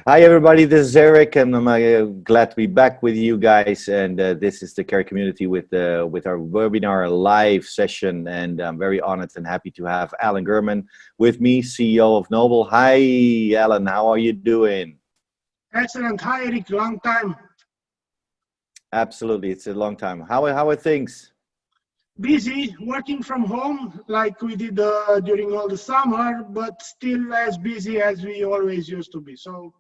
Hi everybody, this is Eric, and I'm glad to be back with you guys. And this is the Care Community with our webinar live session. And I'm very honored and happy to have Alin Gherman with me, CEO of Nobel. Hi, Alin, how are you doing? Excellent. Hi, Eric. Long time. Absolutely, it's a long time. How are things? Busy, working from home like we did during all the summer, but still as busy as we always used to be. So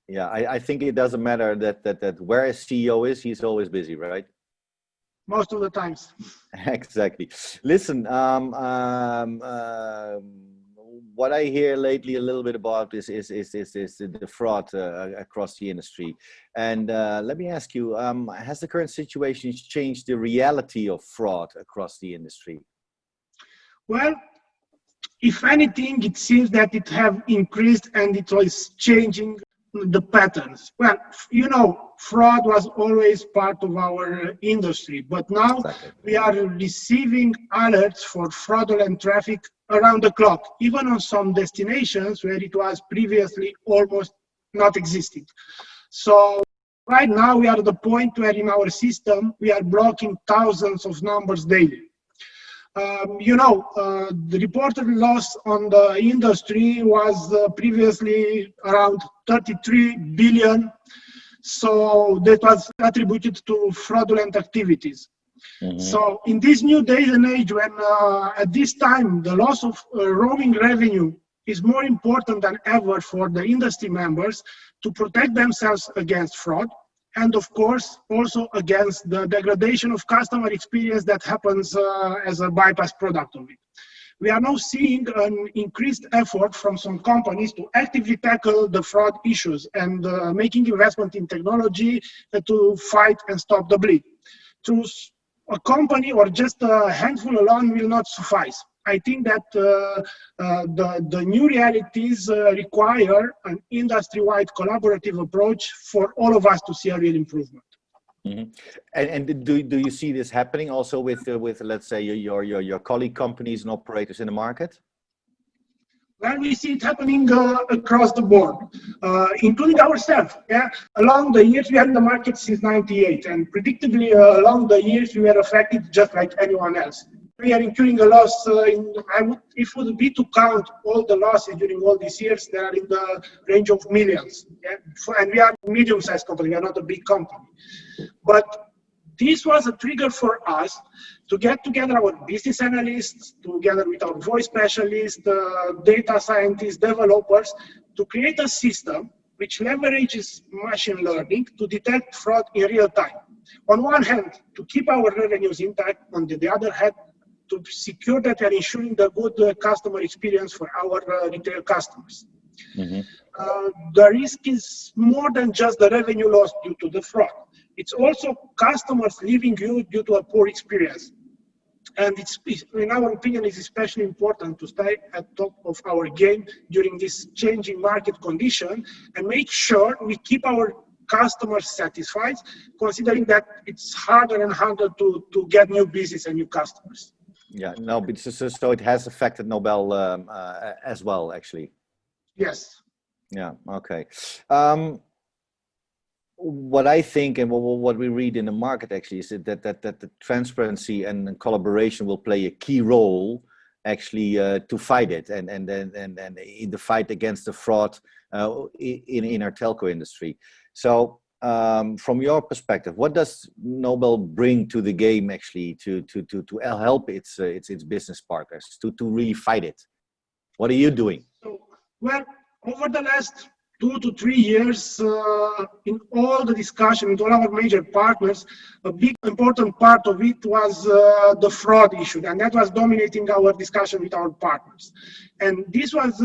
yeah, I think it doesn't matter that where a CEO is, he's always busy, right? Most of the times. Exactly. Listen, what I hear lately a little bit about is the fraud across the industry. And let me ask you, has the current situation changed the reality of fraud across the industry? Well, if anything, it seems that it have increased and it was changing the patterns. Well, you know, fraud was always part of our industry, but now Exactly. we are receiving alerts for fraudulent traffic around the clock, even on some destinations where it was previously almost not existing. So right now we are at the point where in our system we are blocking thousands of numbers daily. The reported loss on the industry was previously around 33 billion. So that was attributed to fraudulent activities. Mm-hmm. So in this new day and age, when at this time the loss of roaming revenue is more important than ever for the industry members to protect themselves against fraud, and of course also against the degradation of customer experience that happens as a bypass product of it. We are now seeing an increased effort from some companies to actively tackle the fraud issues and making investment in technology to fight and stop the bleed. Through a company or just a handful alone will not suffice. I think that the new realities require an industry-wide collaborative approach for all of us to see a real improvement. Mm-hmm. And do you see this happening also with let's say your colleague companies and operators in the market? Well, we see it happening across the board, including ourselves. Yeah, along the years we are in the market since '98, and predictably along the years we were affected just like anyone else. We are incurring a loss. If it would be to count all the losses during all these years, they are in the range of millions. Yeah? And we are a medium-sized company. We are not a big company. But this was a trigger for us to get together our business analysts, together with our voice specialists, data scientists, developers, to create a system which leverages machine learning to detect fraud in real time. On one hand, to keep our revenues intact, on the other hand, to secure that we are ensuring the good customer experience for our retail customers. Mm-hmm. The risk is more than just the revenue loss due to the fraud. It's also customers leaving you due to a poor experience. And it's, in our opinion, it's especially important to stay at top of our game during this changing market condition and make sure we keep our customers satisfied, considering that it's harder and harder to get new business and new customers. Yeah, no, but so it has affected Nobel as well, actually. Yes. Yeah. Okay. What I think and what we read in the market actually is that the transparency and collaboration will play a key role actually to fight it and in the fight against the fraud in our telco industry. So from your perspective, what does Nobel bring to the game actually to help its business partners to really fight it? What are you doing? Well, over the last 2 to 3 years, in all the discussion with all our major partners, a big important part of it was the fraud issue, and that was dominating our discussion with our partners. And this was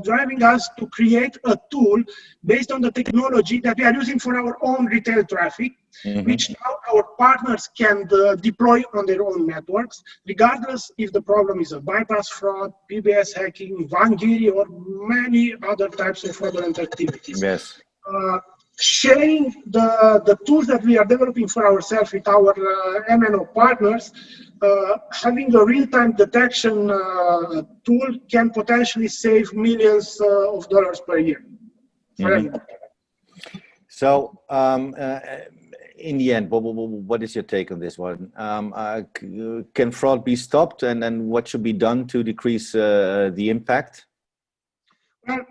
driving us to create a tool based on the technology that we are using for our own retail traffic, mm-hmm. which now our partners can deploy on their own networks, regardless if the problem is a bypass fraud, PBS hacking, Vangiri, or many other types of fraudulent activities. Yes. Sharing the tools that we are developing for ourselves with our MNO partners, having a real-time detection tool can potentially save millions of dollars per year for everybody. So, in the end, what is your take on this one? Can fraud be stopped, and then what should be done to decrease the impact? Well,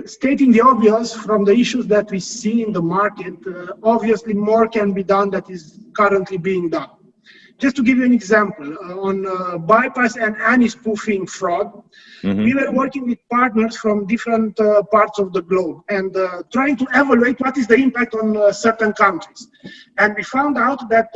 stating the obvious, from the issues that we see in the market, obviously more can be done that is currently being done. Just to give you an example, on bypass and anti-spoofing fraud, we were working with partners from different parts of the globe and trying to evaluate what is the impact on certain countries. And we found out that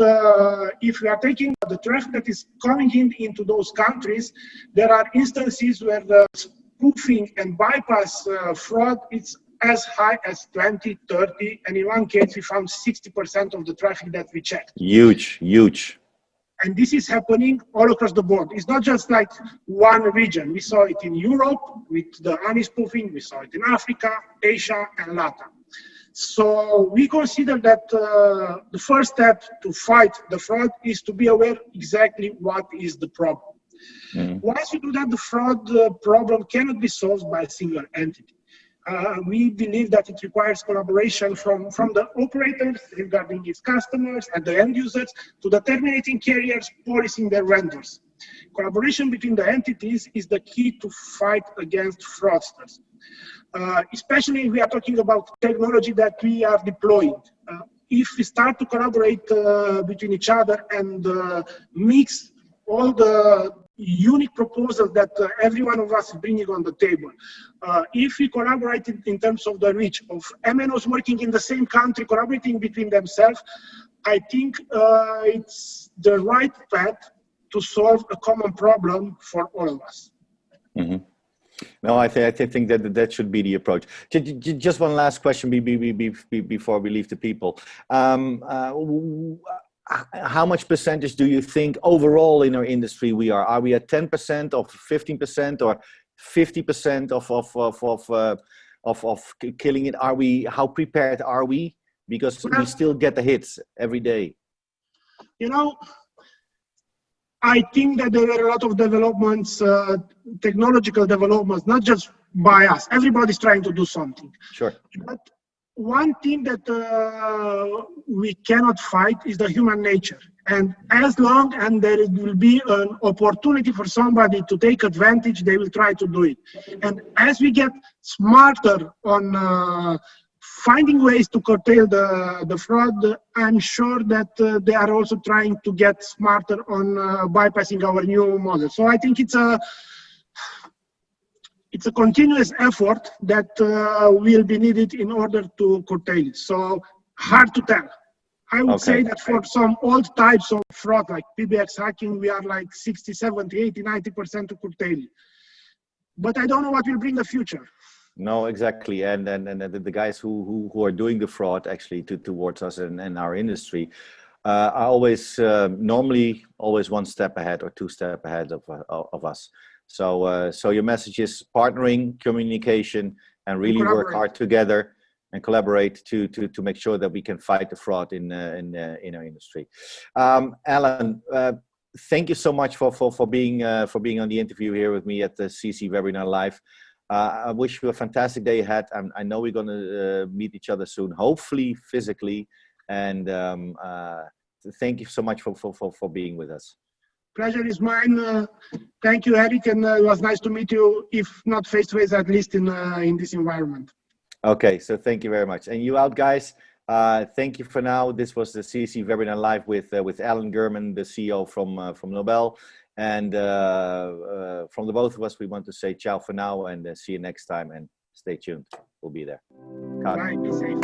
if we are taking the traffic that is coming into those countries, there are instances where the spoofing and bypass fraud is as high as 20, 30, and in one case we found 60% of the traffic that we checked. Huge, huge. And this is happening all across the board. It's not just like one region. We saw it in Europe with the anti-spoofing. We saw it in Africa, Asia, and Latin. So we consider that the first step to fight the fraud is to be aware exactly what is the problem. Once you do that, the fraud problem cannot be solved by a single entity. We believe that it requires collaboration from the operators regarding its customers and the end users to the terminating carriers policing their vendors. Collaboration between the entities is the key to fight against fraudsters. Especially if we are talking about technology that we are deploying. If we start to collaborate between each other and mix all the unique proposals that every one of us is bringing on the table. If we collaborate in terms of the reach of MNOs working in the same country, collaborating between themselves, I think it's the right path to solve a common problem for all of us. No, I think that should be the approach. Just one last question before we leave the people. How much percentage do you think overall in our industry we are? Are we at 10% or 15% or 50% of killing it? Are we? How prepared are we? Because we still get the hits every day. You know, I think that there are a lot of developments, technological developments, not just by us. Everybody's trying to do something. Sure. But one thing that we cannot fight is the human nature. And as long as there will be an opportunity for somebody to take advantage, they will try to do it. And as we get smarter on finding ways to curtail the fraud, I'm sure that they are also trying to get smarter on bypassing our new model. So I think it's a continuous effort that will be needed in order to curtail it. So hard to tell. I would say that for some old types of fraud like PBX hacking, we are like 60, 70, 80, 90% to curtail it. But I don't know what will bring the future. No, exactly. And the guys who are doing the fraud actually towards us and our industry are always normally always one step ahead or two steps ahead of us. So your message is partnering, communication, and really work hard together and collaborate to make sure that we can fight the fraud in our industry. Alin, thank you so much for being on the interview here with me at the CC Webinar Live. I wish you a fantastic day ahead. I know we're going to meet each other soon, hopefully physically. And thank you so much for being with us. Pleasure is mine. Thank you, Eric, and it was nice to meet you, if not face-to-face, at least in this environment. Okay, so thank you very much. And you out, guys. Thank you for now. This was the CC Webinar Live with Alin Gherman, the CEO from Nobel. And from the both of us, we want to say ciao for now and see you next time and stay tuned. We'll be there. Bye, be safe.